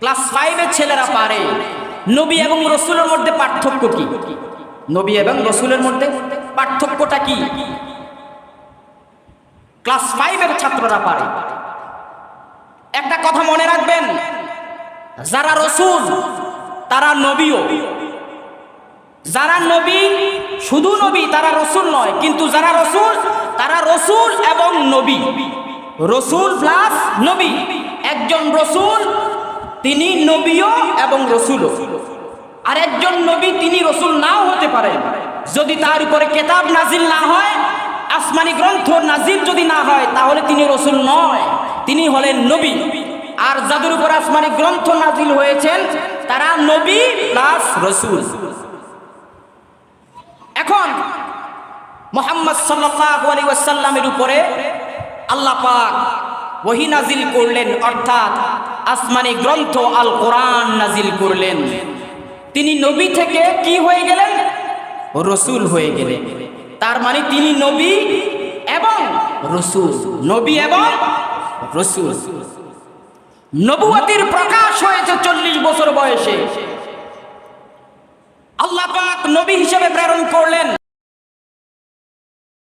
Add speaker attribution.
Speaker 1: Class 5 এর ছেলেরা পারে। নবী এবং রসুলের মধ্যে পার্থক্য কি? নবী এবং রসুলের মধ্যে পার্থক্যটা কি? ক্লাস 5 এর ছাত্ররা পারে। একটা কথা মনে রাখবেন, যারা রসুল তারা নবীও, যারা নবী শুধু নবী তারা রসুল নয়, কিন্তু যারা রসুল তারা রসুল এবং নবী। রসুল প্লাস নবী। একজন রসুল তিনি নবীও এবং রসুলও, আর একজন নবী তিনি রসুল নাও হতে পারেন যদি তার উপরে কেতাব নাজিল না হয়, আসমানি গ্রন্থ নাজিল যদি না হয়, তাহলে তিনি রসুল নয়, তিনি হলেন নবী। আর যাদের উপর আসমানি গ্রন্থ নাজিল হয়েছেন তারা নবী প্লাস রসুল। এখন মুহাম্মদ সাল্লাল্লাহু আলাইহি ওয়াসাল্লামের উপরে আল্লাহ পাক ওহী নাজিল করলেন, অর্থাৎ আসমানি গ্রন্থ আল কোরআন নাজিল করলেন। তিনি নবী থেকে কি হয়ে গেলেন? রসুল হয়ে গেলেন। তার মানে তিনি নবী এবং রসুল, নবী এবং রসুল। নবুয়তির প্রকাশ হয়েছে 40 বছর বয়সে। আল্লাহ পাক নবী হিসেবে প্রেরণ করলেন।